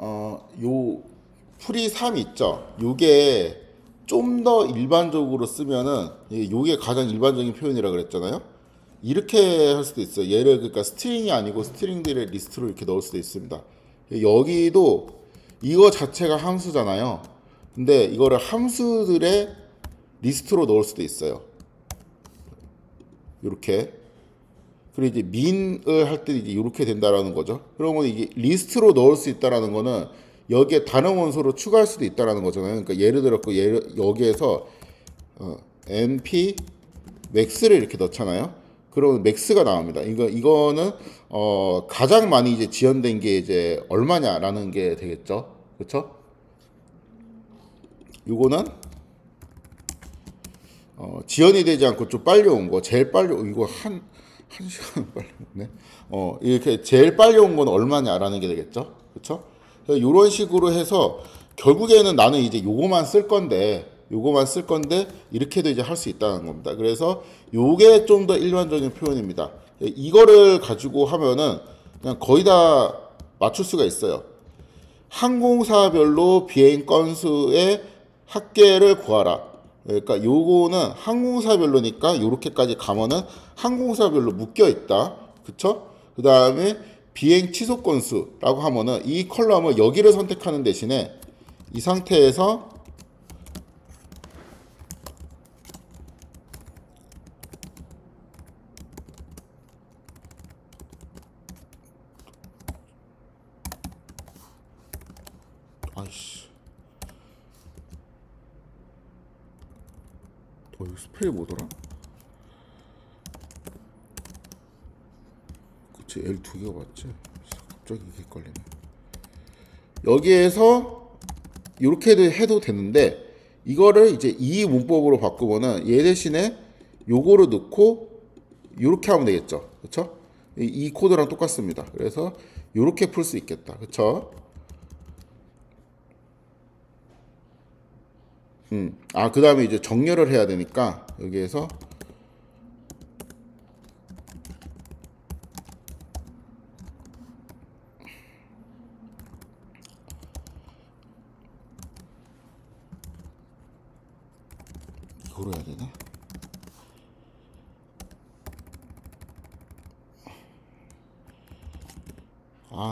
요 프리 3 있죠? 요게 좀 더 일반적으로 쓰면은 요게 가장 일반적인 표현이라 그랬잖아요. 이렇게 할 수도 있어요. 얘를 그러니까 스트링이 아니고 스트링들의 리스트로 이렇게 넣을 수도 있습니다. 여기도 이거 자체가 함수잖아요. 근데 이거를 함수들의 리스트로 넣을 수도 있어요. 이렇게. 그리고 이제 민을 할 때 이제 이렇게 된다라는 거죠. 그러면 이게 리스트로 넣을 수 있다라는 거는 여기에 다른 원소로 추가할 수도 있다라는 거잖아요. 그러니까 예를 들어 여기에서 np max를 이렇게 넣잖아요. 그러면 max가 나옵니다. 이거는 가장 많이 이제 지연된 게 이제 얼마냐라는 게 되겠죠. 그렇죠? 요거는 지연이 되지 않고 좀 빨리 온 거, 제일 빨리 이거 한 시간 빨리 오네. 이렇게 제일 빨리 온 건 얼마냐라는 게 되겠죠. 그렇죠? 이런 식으로 해서 결국에는 나는 이제 요거만 쓸 건데 이렇게도 이제 할 수 있다는 겁니다. 그래서 요게 좀 더 일반적인 표현입니다. 이거를 가지고 하면은 그냥 거의 다 맞출 수가 있어요. 항공사별로 비행 건수의 합계를 구하라. 그러니까 요거는 항공사별로니까 요렇게까지 가면은 항공사별로 묶여 있다. 그쵸? 그 다음에 비행 취소 건수라고 하면은 이 컬럼을 여기를 선택하는 대신에 이 상태에서 아이씨 이거 스펠이 뭐더라? 그치 L 두 개가 맞지? 갑자기 이게 걸리네. 여기에서 이렇게 해도 되는데 이거를 이제 이 문법으로 바꾸면은 얘 대신에 요거를 넣고 이렇게 하면 되겠죠. 그렇죠? 이 코드랑 똑같습니다. 그래서 이렇게 풀 수 있겠다. 그렇죠? 그 다음에 이제 정렬을 해야 되니까 여기에서 이거로 해야 되나?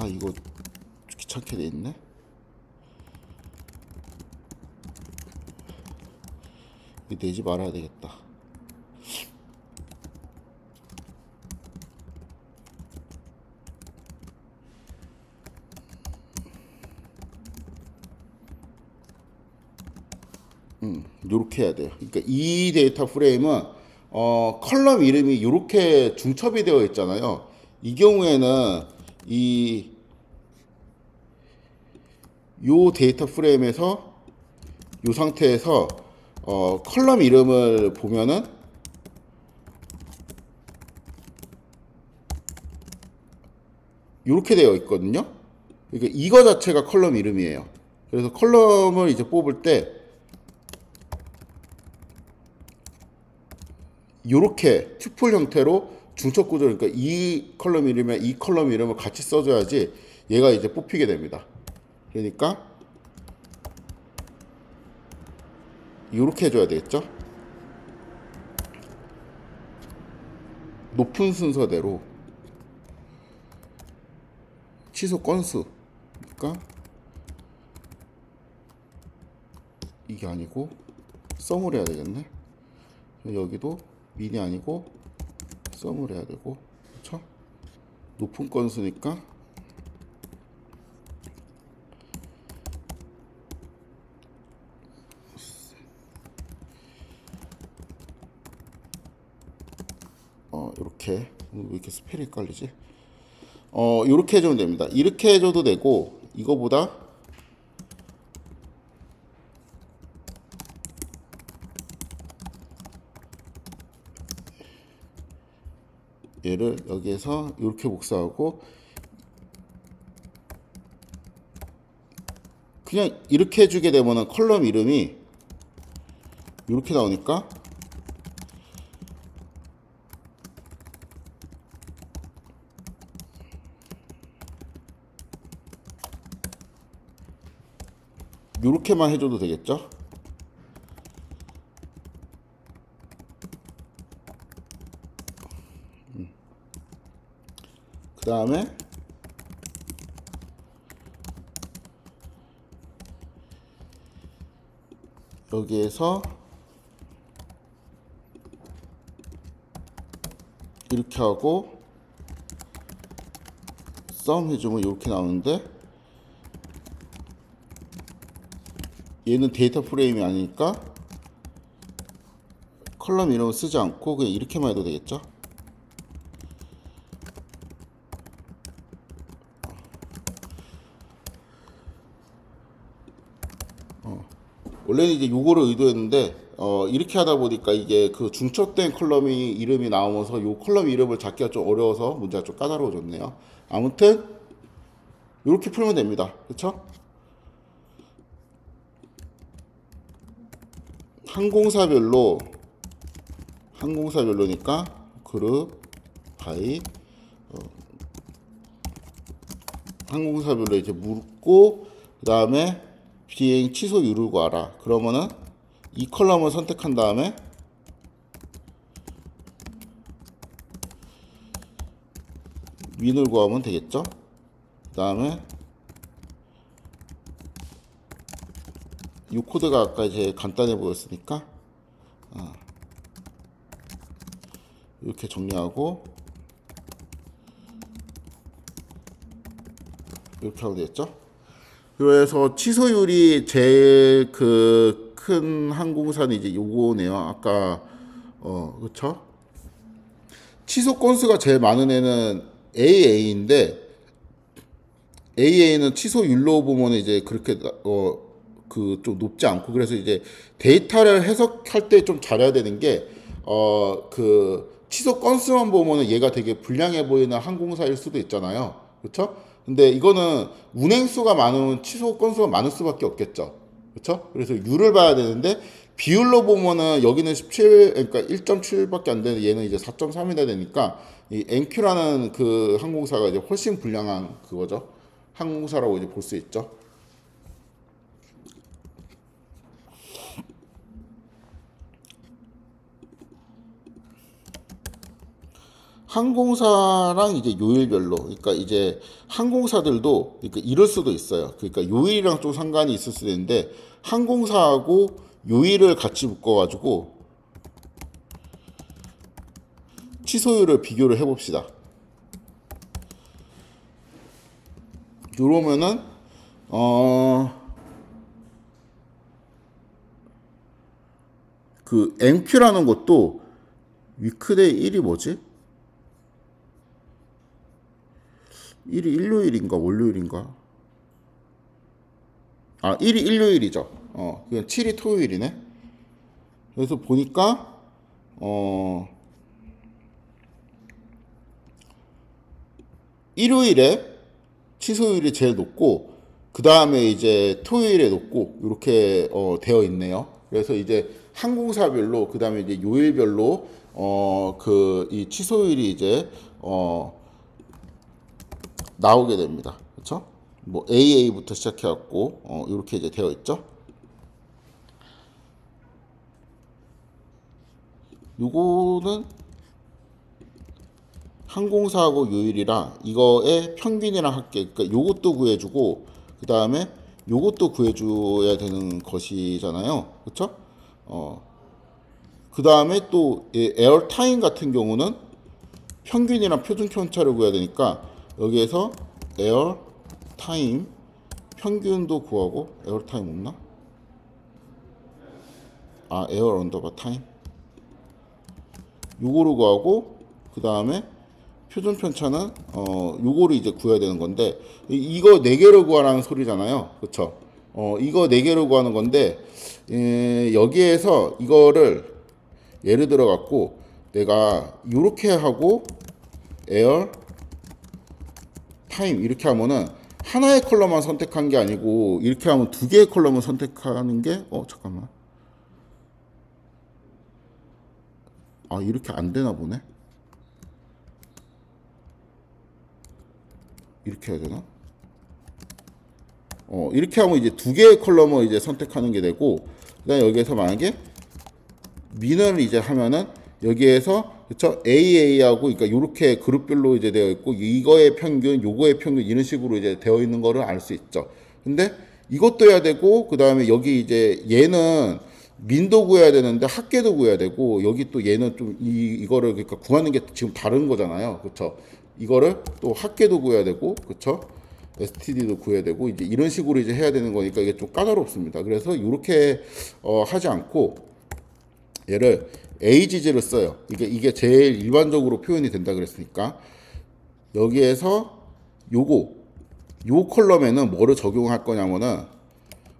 이거 귀찮게 돼 있네. 이거 내지 말아야 되겠다. 요렇게 해야 돼요. 그러니까 이 데이터 프레임은 컬럼 이름이 요렇게 중첩이 되어 있잖아요. 이 경우에는 요 데이터 프레임에서 요 상태에서 컬럼 이름을 보면은 요렇게 되어 있거든요. 그러니까 이거 자체가 컬럼 이름이에요. 그래서 컬럼을 이제 뽑을 때 요렇게 튜플 형태로 중첩 구조, 그러니까 이 컬럼 이름에 이 컬럼 이름을 같이 써줘야지 얘가 이제 뽑히게 됩니다. 그러니까 요렇게 해줘야 되겠죠. 높은 순서대로 취소 건수, 그러니까 이게 아니고 썸을 해야 되겠네. 여기도 민이 아니고 썸을 해야 되고, 그렇죠? 높은 건수니까 이렇게. 왜 이렇게 스펠이 헷갈리지? 이렇게 해주면 됩니다. 이렇게 해줘도 되고, 이거보다 얘를 여기에서 이렇게 복사하고 그냥 이렇게 해주게 되면은 컬럼 이름이 이렇게 나오니까 요렇게만 해줘도 되겠죠. 그 다음에 여기에서 이렇게 하고 썸 해주면 이렇게 나오는데, 얘는 데이터 프레임이 아니니까 컬럼 이름을 쓰지 않고 그냥 이렇게만 해도 되겠죠. 원래는 이제 요거를 의도했는데 이렇게 하다 보니까 이게 그 중첩된 컬럼이 이름이 나오면서 요 컬럼 이름을 잡기가 좀 어려워서 문제가 좀 까다로워졌네요. 아무튼 이렇게 풀면 됩니다. 그쵸? 항공사별로니까 그룹 바이 항공사별로 이제 묻고, 그 다음에 비행 취소율을 구하라. 그러면은 이 컬럼을 선택한 다음에 민을 구하면 되겠죠. 그 다음에 이 코드가 아까 이제 간단해 보였으니까 이렇게 정리하고 이렇게 하면 되겠죠. 그래서 취소율이 제일 그 큰 항공사는 이제 요거네요. 아까 그쵸? 취소 건수가 제일 많은 애는 AA인데, AA는 취소율로 보면 이제 그렇게 그 좀 높지 않고, 그래서 이제 데이터를 해석할 때 좀 잘해야 되는 게 그 취소 건수만 보면은 얘가 되게 불량해 보이는 항공사일 수도 있잖아요. 그렇죠? 근데 이거는 운행 수가 많으면 취소 건수가 많을 수밖에 없겠죠. 그렇죠? 그래서 U를 봐야 되는데, 비율로 보면은 여기는 17, 그러니까 1.7밖에 안 되는데 얘는 이제 4.3이나 되니까 이 NQ라는 그 항공사가 이제 훨씬 불량한 그거죠. 항공사라고 이제 볼 수 있죠. 항공사랑 이제 요일별로, 그러니까 이제 항공사들도 그러니까 이럴 수도 있어요. 그러니까 요일이랑 좀 상관이 있을 수도 있는데, 항공사하고 요일을 같이 묶어가지고 취소율을 비교를 해봅시다. 이러면은 그 MQ라는 것도 위크데이 1이 뭐지? 1이 일요일인가 월요일인가? 1이 일요일이죠. 그냥 7이 토요일이네. 그래서 보니까 일요일에 취소율이 제일 높고, 그 다음에 이제 토요일에 높고, 이렇게 되어 있네요. 그래서 이제 항공사별로, 그 다음에 이제 요일별로 그 이 취소율이 이제 나오게 됩니다. 그렇죠? 뭐 AA부터 시작해 갖고 이렇게 이제 되어 있죠. 요거는 항공사하고 요일이랑 이거의 평균이랑 할게. 그러니까 요것도 구해주고, 그 다음에 요것도 구해줘야 되는 것이잖아요. 그렇죠? 그 다음에 또 에어타임 같은 경우는 평균이랑 표준 편차를 구해야 되니까 여기에서 에어타임 평균도 구하고, 에어타임 없나? 에어 언더바 타임 요거로 구하고, 그 다음에 표준 편차는 요거를 이제 구해야 되는 건데, 이거 4개를 구하라는 소리잖아요. 그쵸? 이거 4개를 구하는 건데, 여기에서 이거를 예를 들어 갖고 내가 요렇게 하고 에어 타임 이렇게 하면은 하나의 컬럼만 선택한 게 아니고, 이렇게 하면 2개의 컬럼을 선택하는 게 잠깐만, 이렇게 안 되나 보네. 이렇게 해야 되나? 이렇게 하면 이제 두 개의 컬럼을 이제 선택하는 게 되고, 그다음에 여기에서 만약에 민을 이제 하면은 여기에서 그쵸 AA하고 그러니까 이렇게 그룹별로 이제 되어 있고 이거의 평균, 요거의 평균 이런 식으로 이제 되어 있는 거를 알 수 있죠. 근데 이것도 해야 되고 그다음에 여기 이제 얘는 민도 구해야 되는데 합계도 구해야 되고 여기 또 얘는 좀 이거를 그러니까 구하는 게 지금 다른 거잖아요. 그쵸? 이거를 또 합계도 구해야 되고 그쵸? STD도 구해야 되고 이제 이런 식으로 이제 해야 되는 거니까 이게 좀 까다롭습니다. 그래서 이렇게 하지 않고 얘를 AGG를 써요. 이게 제일 일반적으로 표현이 된다 그랬으니까 여기에서 요 컬럼에는 뭐를 적용할 거냐면은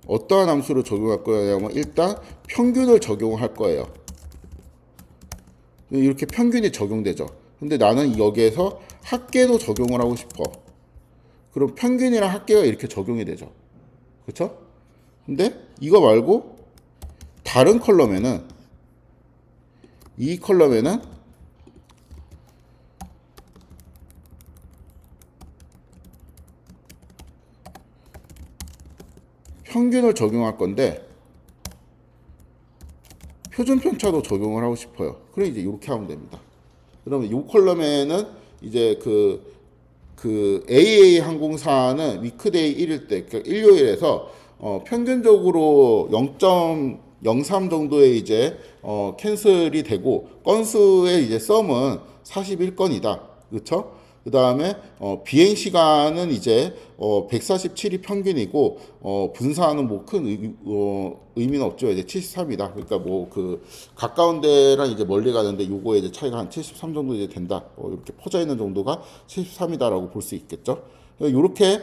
어떠한 함수를 적용할 거냐면 일단 평균을 적용할 거예요. 이렇게 평균이 적용되죠. 근데 나는 여기에서 합계도 적용을 하고 싶어. 그럼 평균이랑 합계가 이렇게 적용이 되죠. 그렇죠? 근데 이거 말고 다른 컬럼에는 이 컬럼에는 평균을 적용할 건데 표준 편차도 적용을 하고 싶어요. 그럼 이제 이렇게 하면 됩니다. 그러면 이 컬럼에는 이제 그 AA 항공사는 위크데이 1일 때, 그러니까 일요일에서 평균적으로 0.03 정도의 이제 캔슬이 되고 건수의 이제 썸은 41건이다. 그렇죠? 그 다음에 비행 시간은 이제 147이 평균이고 분사하는 뭐 큰 의미는 없죠. 이제 73이다. 그러니까 뭐 그 가까운 데랑 이제 멀리 가는데 요거에 이제 차이가 한 73 정도 이제 된다. 이렇게 퍼져 있는 정도가 73이다라고 볼 수 있겠죠. 이렇게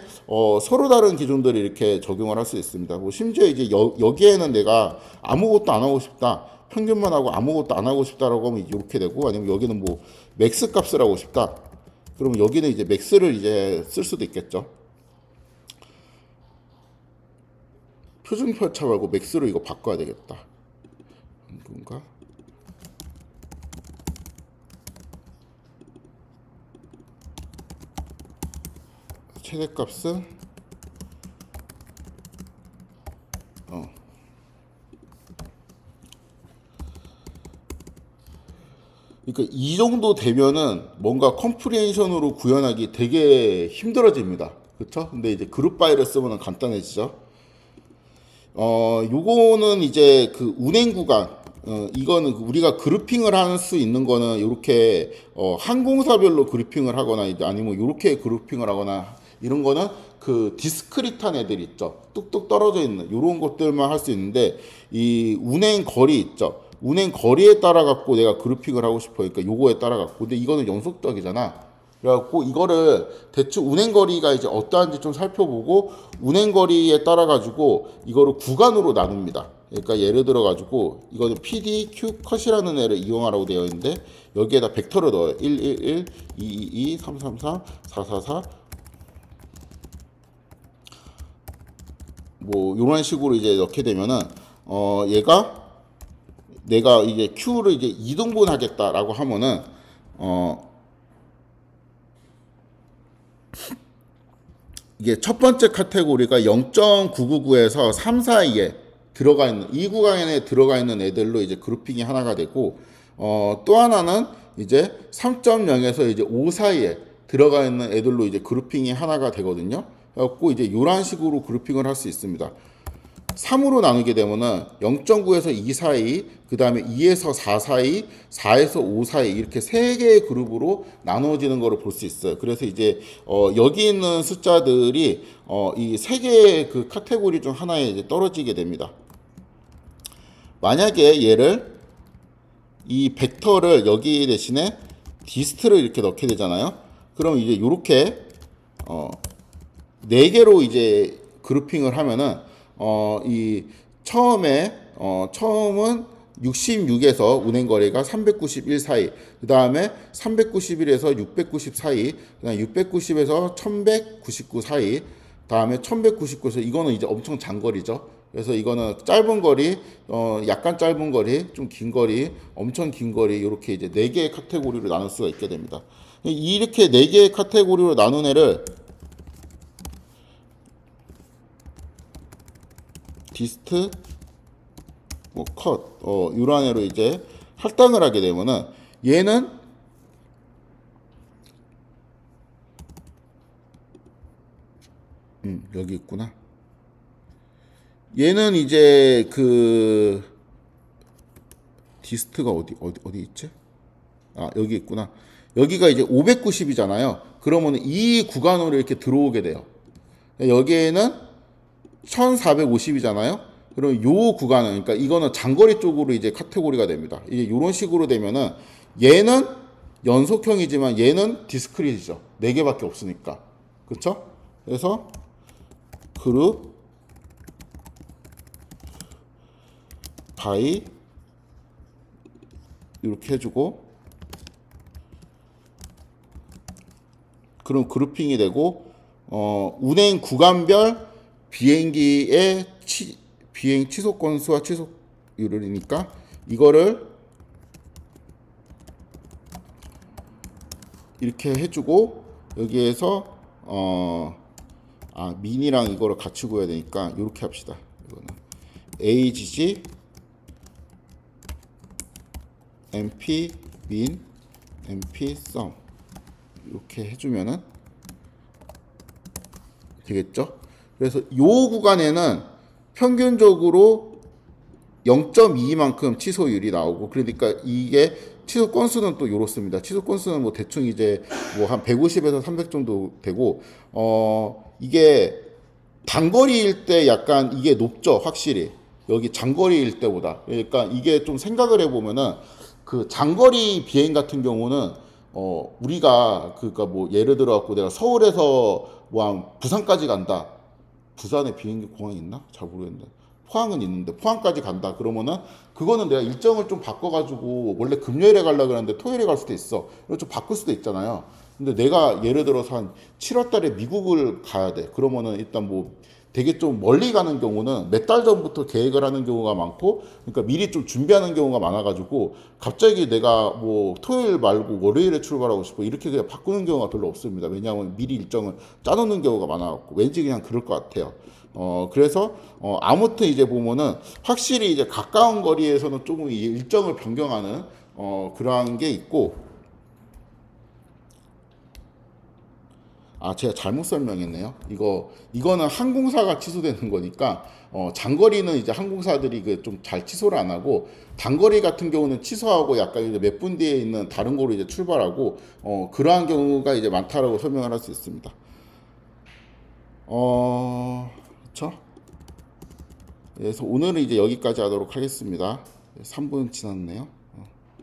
서로 다른 기준들을 이렇게 적용을 할 수 있습니다. 뭐 심지어 이제 여기에는 내가 아무것도 안 하고 싶다. 평균만 하고 아무것도 안 하고 싶다라고 하면 이렇게 되고 아니면 여기는 뭐 맥스 값을 하고 싶다. 그러면 여기는 이제 맥스를 이제 쓸 수도 있겠죠. 표준 편차 말고 맥스로 이거 바꿔야 되겠다. 뭔가? 최대값은 그러니까 이 정도 되면은 뭔가 컴프리hen션으로 구현하기 되게 힘들어집니다. 그렇죠? 근데 이제 그룹 바이를 쓰면 간단해지죠. 요거는 이제 그 운행 구간 이거는 우리가 그룹핑을 할 수 있는 거는 이렇게 항공사별로 그룹핑을 하거나 이제 아니면 이렇게 그룹핑을 하거나 이런 거는 그 디스크릿한 애들 있죠. 뚝뚝 떨어져 있는 이런 것들만 할 수 있는데 이 운행 거리 있죠. 운행 거리에 따라 갖고 내가 그룹핑을 하고 싶어. 그러니까 요거에 따라 갖고. 근데 이거는 연속적이잖아. 그래갖고 이거를 대충 운행 거리가 이제 어떠한지 좀 살펴보고 운행 거리에 따라 가지고 이거를 구간으로 나눕니다. 그러니까 예를 들어 가지고 이거는 PD Q 컷이라는 애를 이용하라고 되어 있는데 여기에다 벡터를 넣어요. 111, 222, 333, 444 뭐 이런 식으로 이제 넣게 되면은 얘가 내가 이제 Q를 이제 2등분 하겠다라고 하면은 이게 첫 번째 카테고리가 0.999에서 3 사이에 들어가 있는 이 구간에 들어가 있는 애들로 이제 그룹핑이 하나가 되고 또 하나는 이제 3.0에서 이제 5 사이에 들어가 있는 애들로 이제 그룹핑이 하나가 되거든요. 그래갖고 이제 이런 식으로 그룹핑을 할 수 있습니다. 3으로 나누게 되면은 0.9에서 2 사이, 그 다음에 2에서 4 사이, 4에서 5 사이 이렇게 세 개의 그룹으로 나누어지는 것을 볼 수 있어요. 그래서 이제 여기 있는 숫자들이 이 세 개의 그 카테고리 중 하나에 이제 떨어지게 됩니다. 만약에 얘를 이 벡터를 여기 대신에 디스트를 이렇게 넣게 되잖아요. 그럼 이제 이렇게 4개로 이제 그룹핑을 하면은 이 처음은 66에서 운행거리가 391 사이, 그 다음에 391에서 690 사이, 그 다음에 690에서 1199 사이, 다음에 1199에서 이거는 이제 엄청 장거리죠. 그래서 이거는 짧은 거리, 약간 짧은 거리, 좀 긴 거리, 엄청 긴 거리 이렇게 이제 4개의 카테고리로 나눌 수가 있게 됩니다. 이렇게 4개의 카테고리로 나눈 애를 디스트 뭐 컷, 이런 애로 이제 할당을 하게 되면은 얘는 여기 있구나. 얘는 이제 그 디스트가 어디 있지? 아, 여기 있구나. 여기가 이제 590이잖아요. 그러면 이 구간으로 이렇게 들어오게 돼요. 여기에는 1450이잖아요. 그럼 요 구간은, 그러니까 이거는 장거리 쪽으로 이제 카테고리가 됩니다. 이제 이런 식으로 되면은 얘는 연속형이지만 얘는 디스크릿이죠. 4개밖에 없으니까. 그쵸? 그래서 그룹 바이 이렇게 해주고, 그럼 그룹핑이 되고, 운행 구간별 비행기의 비행 취소 건수와 취소율이니까 이거를 이렇게 해주고, 여기에서 민이랑 이거를 같이 구해야 되니까 이렇게 합시다. 이거는 agg mp min mp sum 이렇게 해주면은 되겠죠. 그래서 이 구간에는 평균적으로 0.2만큼 취소율이 나오고, 그러니까 이게 취소 건수는 또 이렇습니다. 취소 건수는 뭐 대충 이제 뭐 한 150에서 300 정도 되고, 이게 단거리일 때 약간 이게 높죠, 확실히. 여기 장거리일 때보다. 그러니까 이게 좀 생각을 해보면은 그 장거리 비행 같은 경우는 우리가 그니까 뭐 예를 들어 갖고 내가 서울에서 뭐 부산까지 간다. 부산에 비행기 공항이 있나? 잘 모르겠는데. 포항은 있는데 포항까지 간다. 그러면은 그거는 내가 일정을 좀 바꿔가지고 원래 금요일에 가려고 하는데 토요일에 갈 수도 있어. 이걸 좀 바꿀 수도 있잖아요. 근데 내가 예를 들어서 한 7월 달에 미국을 가야 돼. 그러면은 일단 뭐 되게 좀 멀리 가는 경우는 몇 달 전부터 계획을 하는 경우가 많고, 그러니까 미리 좀 준비하는 경우가 많아가지고 갑자기 내가 뭐 토요일 말고 월요일에 출발하고 싶어 이렇게 그냥 바꾸는 경우가 별로 없습니다. 왜냐하면 미리 일정을 짜놓는 경우가 많아갖고 왠지 그냥 그럴 것 같아요. 그래서 아무튼 이제 보면은 확실히 이제 가까운 거리에서는 조금 일정을 변경하는 그러한 게 있고, 제가 잘못 설명했네요. 이거는 항공사가 취소되는 거니까, 장거리는 이제 항공사들이 그 좀 잘 취소를 안 하고, 단거리 같은 경우는 취소하고 약간 이제 몇 분 뒤에 있는 다른 거로 이제 출발하고, 그러한 경우가 이제 많다라고 설명을 할 수 있습니다. 그렇죠? 그래서 오늘은 이제 여기까지 하도록 하겠습니다. 3분 지났네요.